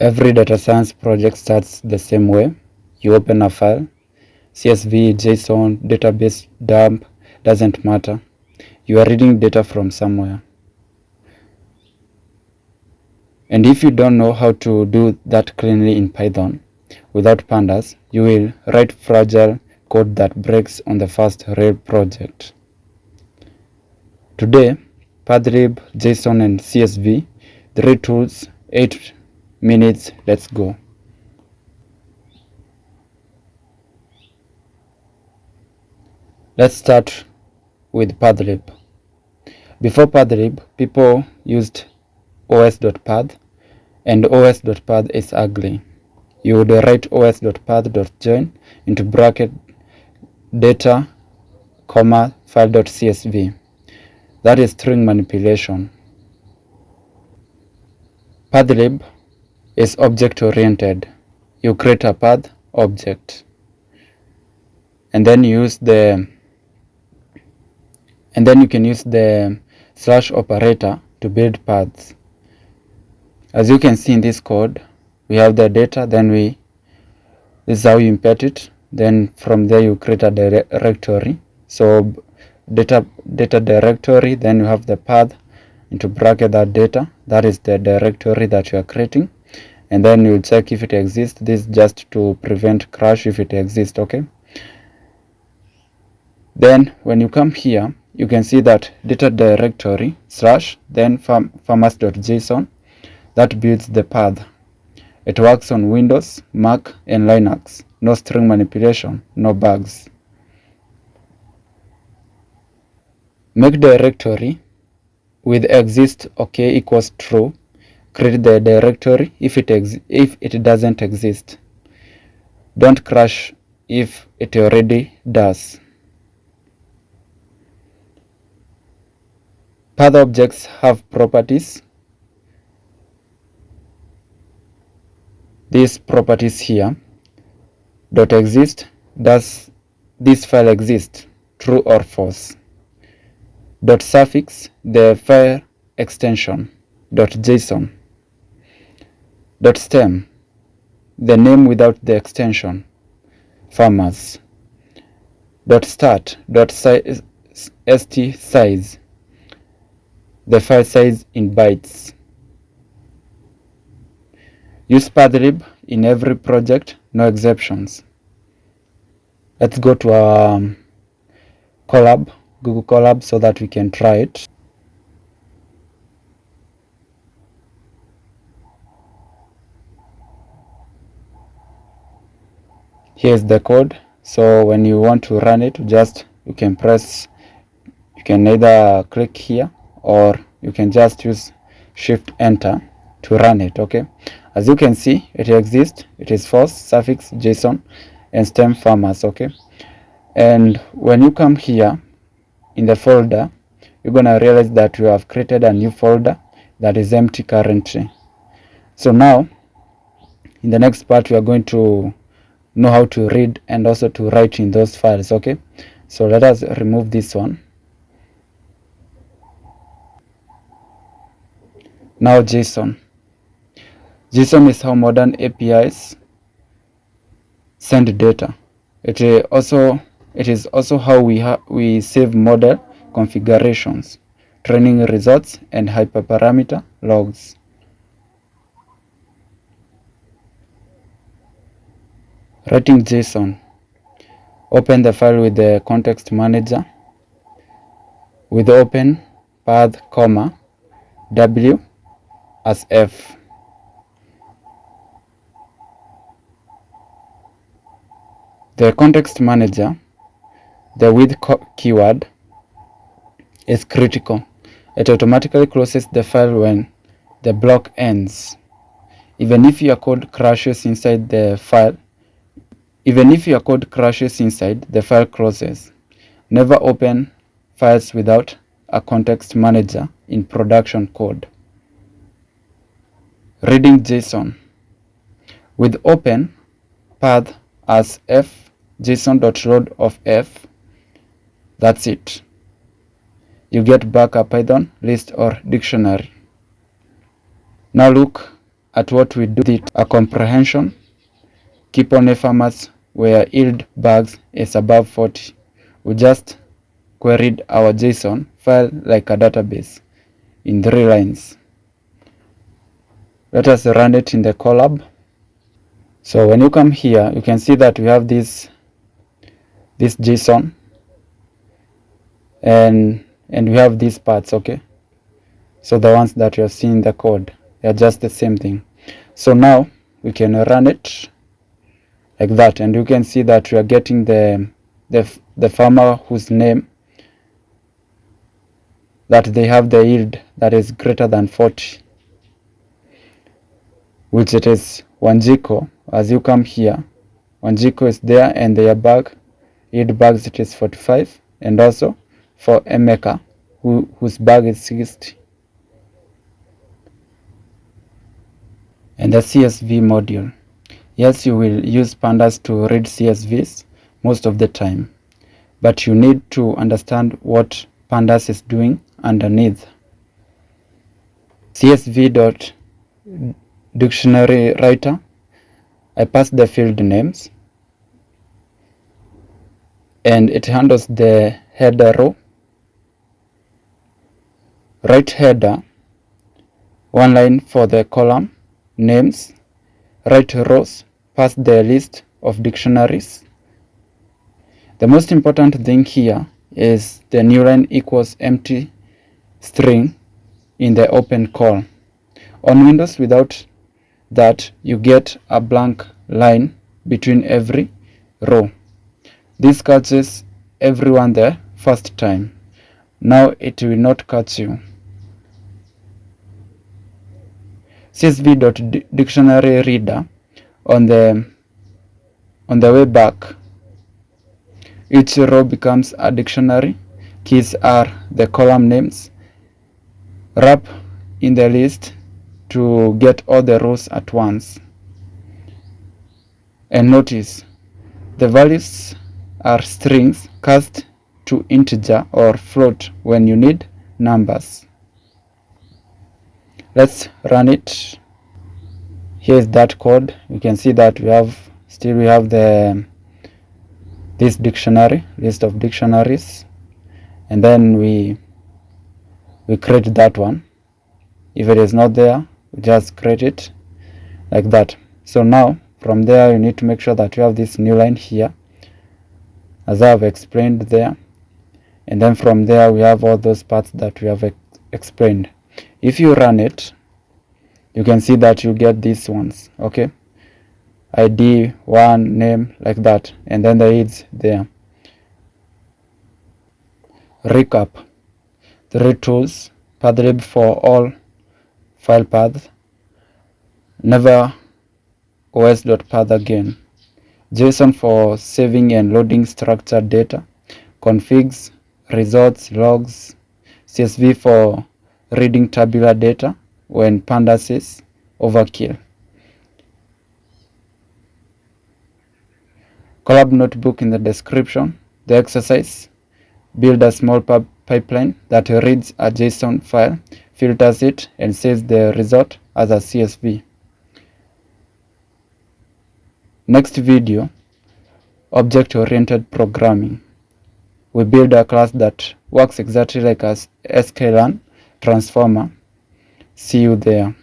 Every data science project starts the same way. You open a file, CSV, JSON, database, dump, doesn't matter. You are reading data from somewhere. And if you don't know how to do that cleanly in Python without pandas, you will write fragile code that breaks on the first real project. Today, pathlib, JSON, and CSV, 3 tools, 8 minutes, let's go. Let's start with pathlib. Before pathlib, people used os.path, and os.path is ugly. You would write os.path.join into bracket data, comma, file.csv. That is string manipulation. Pathlib is object-oriented. You create a path object, and then you can use the slash operator to build paths. As you can see in this code, we have the data, then this is how you import it. Then from there you create a directory. So data directory, then you have the path into bracket that data. That is the directory that you are creating. And then you'll check if it exists. This is just to prevent crash if it exists, okay? Then when you come here, you can see that data directory slash then farmers.json that builds the path. It works on Windows, Mac, and Linux. No string manipulation, no bugs. Make directory with exist okay equals true. Create the directory if it doesn't exist. Don't crash if it already does. Path objects have properties. These properties here. .exist, does this file exist? True or false? .suffix, the file extension. .json. .stem, the name without the extension. Farmers. .start, .st size, the file size in bytes. Use pathlib in every project, no exceptions. Let's go to our Google Colab, so that we can try it. Here's the code. So when you want to run it, you can either click here, or you can just use Shift Enter to run it, okay? As you can see, it exists. It is false, suffix, JSON, and stem farmers, okay? And when you come here in the folder, you're gonna realize that you have created a new folder that is empty currently. So now, in the next part, we are going to know how to read and also to write in those files, okay? So let us remove this one. Now JSON. JSON is how modern APIs send data. It is also how we save model configurations, training results, and hyperparameter logs. Writing JSON. Open the file with the context manager with open path, comma, W as F. The context manager, the with keyword, is critical. It automatically closes the file when the block ends. Even if your code crashes inside the file, the file closes. Never open files without a context manager in production code. Reading JSON. With open path as F, JSON.load of F. That's it. You get back a Python list or dictionary. Now look at what we do, a comprehension, keep only farmers where yield bags is above 40. We just queried our JSON file like a database in 3 lines. Let us run it in the Colab. So when you come here, you can see that we have this JSON and we have these parts, okay? So the ones that you have seen in the code, they are just the same thing. So now we can run it like that, and you can see that we are getting the farmer whose name that they have the yield that is greater than 40, which it is Wanjiko. As you come here, Wanjiko is there, and their bag yield bags it is 45, and also for Emeka whose bag is 60. And the CSV module. Yes, you will use pandas to read CSVs most of the time, but you need to understand what pandas is doing underneath. CSV.dictionary writer, I pass the field names, and it handles the header row. Write header, 1 line for the column names. Write rows, pass the list of dictionaries. The most important thing here is the new line equals empty string in the open call. On Windows, without that, you get a blank line between every row. This catches everyone the first time. Now it will not catch you. CSV.dictionary reader, on the way back, each row becomes a dictionary. Keys are the column names. Wrap in the list to get all the rows at once. And notice the values are strings cast to integer or float when you need numbers. Let's run it. Here is that code. You can see that we have this dictionary, list of dictionaries, and then we create that one. If it is not there, we just create it like that. So now from there you need to make sure that you have this new line here, as I have explained there, and then from there we have all those parts that we have explained. If you run it, you can see that you get these ones, okay? ID, 1, name, like that, and then the yields there. Recap: 3 tools, pathlib for all file paths, never os.path again, JSON for saving and loading structured data, configs, results, logs, CSV for reading tabular data when pandas is overkill. Colab notebook in the description. The exercise: build a small pipeline that reads a JSON file, filters it, and saves the result as a CSV. Next video, object-oriented programming. We build a class that works exactly like a sklearn transformer. See you there.